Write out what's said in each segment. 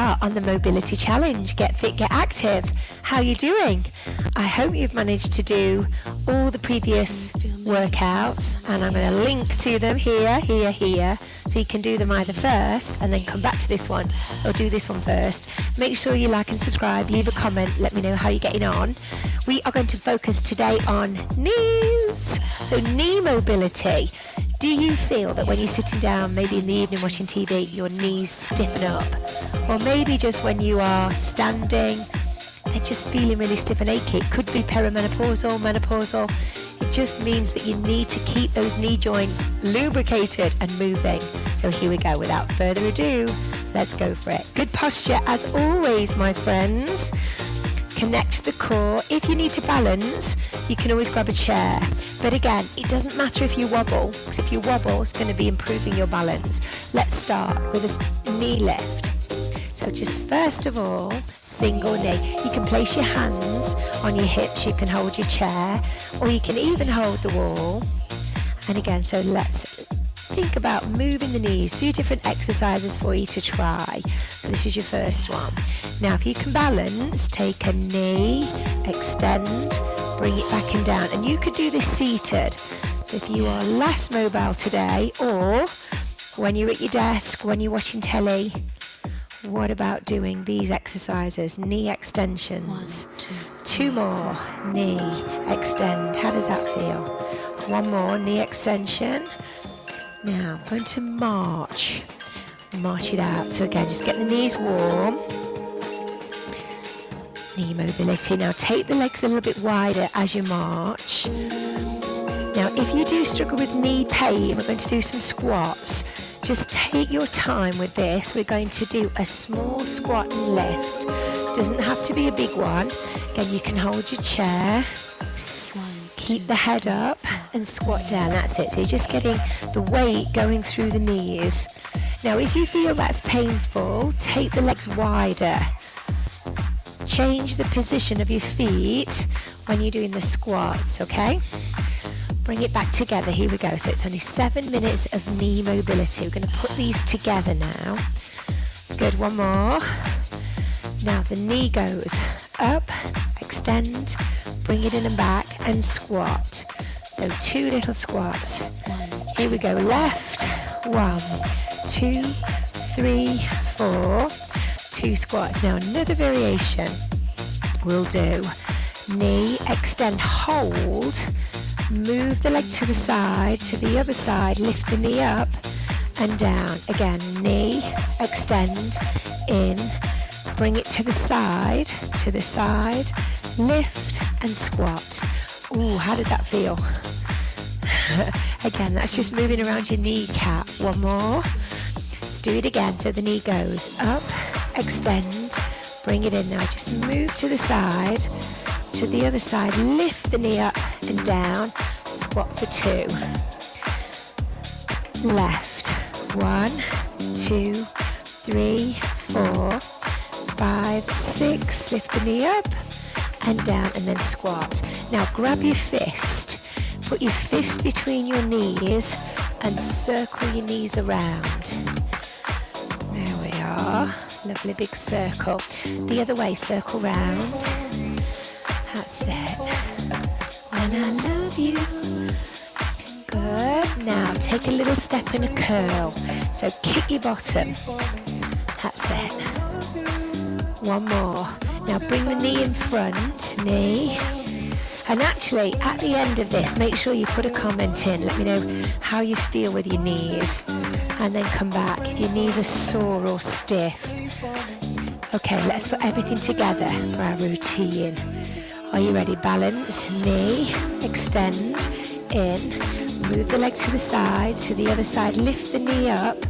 start on the mobility challenge. Get fit, get active. How are you doing? I hope you've managed to do all the previous workouts, and I'm going to link to them here, so you can do them either first and then come back to this one, or do this one first. Make sure you like and subscribe, leave a comment, let me know how you're getting on. We are going to focus today on knees, so knee mobility. Do you feel that when you're sitting down, maybe in the evening watching TV, your knees stiffen up? Or maybe just when you are standing, they're just feeling really stiff and achy. It could be perimenopausal, menopausal. It just means that you need to keep those knee joints lubricated and moving. So here we go. Without further ado, let's go for it. Good posture as always, my friends. Connect the core. If you need to balance, you can always grab a chair. But again, it doesn't matter if you wobble, because if you wobble, it's going to be improving your balance. Let's start with a knee lift. So just first of all, single knee. You can place your hands on your hips, you can hold your chair, or you can even hold the wall. And again, so let's think about moving the knees. A few different exercises for you to try. This is your first one. Now, if you can balance, take a knee, extend, bring it back and down. And you could do this seated. So if you are less mobile today, or when you're at your desk, when you're watching telly, what about doing these exercises? Knee extensions. 2 more. Knee, extend. How does that feel? 1 more, knee extension. Now, I'm going to march it out. So again, just get the knees warm. Knee mobility. Now take the legs a little bit wider as you march. Now, if you do struggle with knee pain, we're going to do some squats. Just take your time with this. We're going to do a small squat and lift. Doesn't have to be a big one. Again, you can hold your chair. Keep the head up and squat down. That's it. So you're just getting the weight going through the knees. Now, if you feel that's painful, take the legs wider. Change the position of your feet when you're doing the squats, okay? Bring it back together. Here we go. So it's only 7 minutes of knee mobility. We're going to put these together now. Good. 1 more. Now the knee goes up, extend, bring it in and back, and squat. So 2 little squats. Here we go. Left. 1, 2, 3, 4. 2 squats. Now another variation. We'll do knee, extend, hold, move the leg to the side, to the other side, lift the knee up and down. Again, knee, extend, in, bring it to the side, lift and squat. Ooh, how did that feel? Again, that's just moving around your kneecap. 1 more. Let's do it again. So the knee goes up, extend, bring it in now. Just move to the side, to the other side, lift the knee up and down, squat for 2. Left. 1, 2, 3, 4, 5, 6. Lift the knee up and down, and then squat. Now grab your fist. Put your fist between your knees and circle your knees around. There we are. Lovely big circle. The other way, circle round. That's it. When I love you. Good. Now take a little step and a curl. So kick your bottom. That's it. 1 more. Now bring the knee in front. Knee. And actually, at the end of this, make sure you put a comment in. Let me know how you feel with your knees. And then come back if your knees are sore or stiff. Okay, let's put everything together for our routine. Are you ready? Balance, knee, extend, in. Move the leg to the side, to the other side. Lift the knee up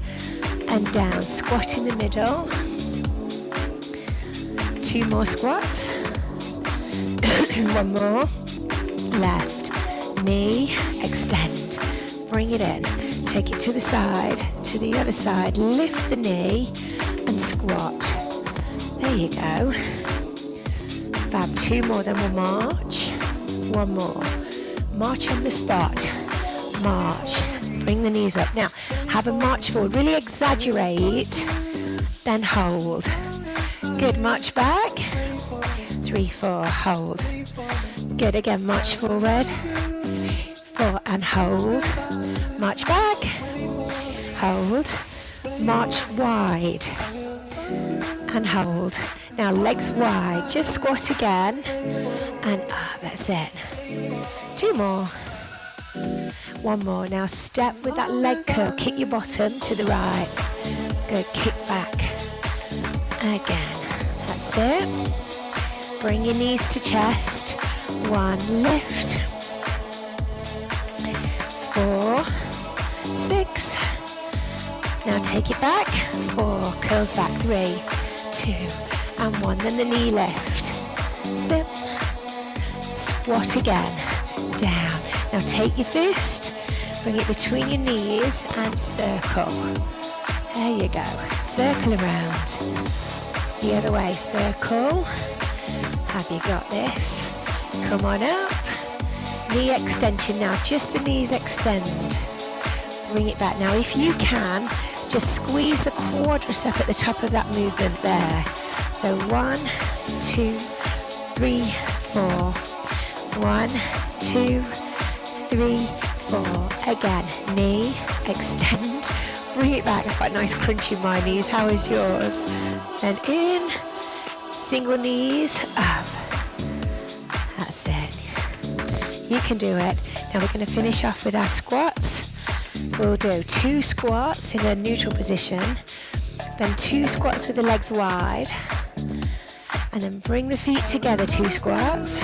and down. Squat in the middle. 2 more squats. 1 more. Left. Knee, extend. Bring it in. Take it to the side, to the other side. Lift the knee and squat. There you go. About 2 more, then we'll march. 1 more. March on the spot. March. Bring the knees up. Now, have a march forward. Really exaggerate, then hold. Good, march back. 3, 4, hold. Good, again, march forward. 3, 4, and hold. March back. Hold. March wide. And hold. Now legs wide. Just squat again. And up, that's it. 2 more. 1 more. Now step with that leg curl. Kick your bottom to the right. Good, kick back. Again. That's it. Bring your knees to chest. 1, lift. 4, 6. Now take it back. 4, curls back. 3, 2, and 1. Then the knee lift. Sit. Squat again. Down. Now take your fist, bring it between your knees and circle. There you go. Circle around. The other way. Circle. Have you got this? Come on up. Knee extension now. Just the knees extend. Bring it back. Now if you can, just squeeze the quadricep at the top of that movement there. So 1, 2, 3, 4. 1, 2, 3, 4. Again, knee, extend, bring it back. I've got a nice crunch in my knees. How is yours? Then in, single knees, up. That's it. You can do it. Now we're going to finish off with our squats. We'll do 2 squats in a neutral position, then 2 squats with the legs wide, and then bring the feet together, 2 squats.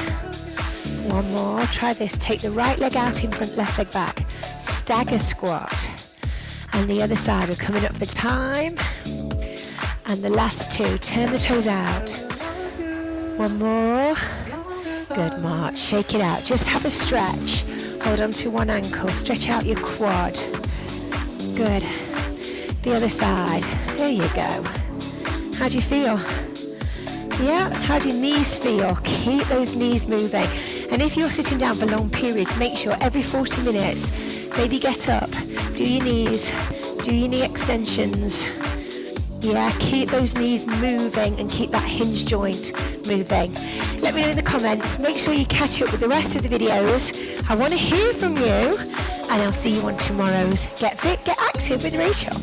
1 more, try this. Take the right leg out in front, left leg back. Stagger squat. And the other side, we're coming up for time. And the last 2, turn the toes out. 1 more. Good, march, shake it out. Just have a stretch. Hold on to 1 ankle, stretch out your quad. Good. The other side, there you go. How do you feel? Yeah, how do your knees feel? Keep those knees moving. And if you're sitting down for long periods, make sure every 40 minutes, maybe get up, do your knees, do your knee extensions. Yeah, keep those knees moving and keep that hinge joint moving. Let me know in the comments. Make sure you catch up with the rest of the videos. I want to hear from you, and I'll see you on tomorrow's Get Fit, Get Active with Rachel.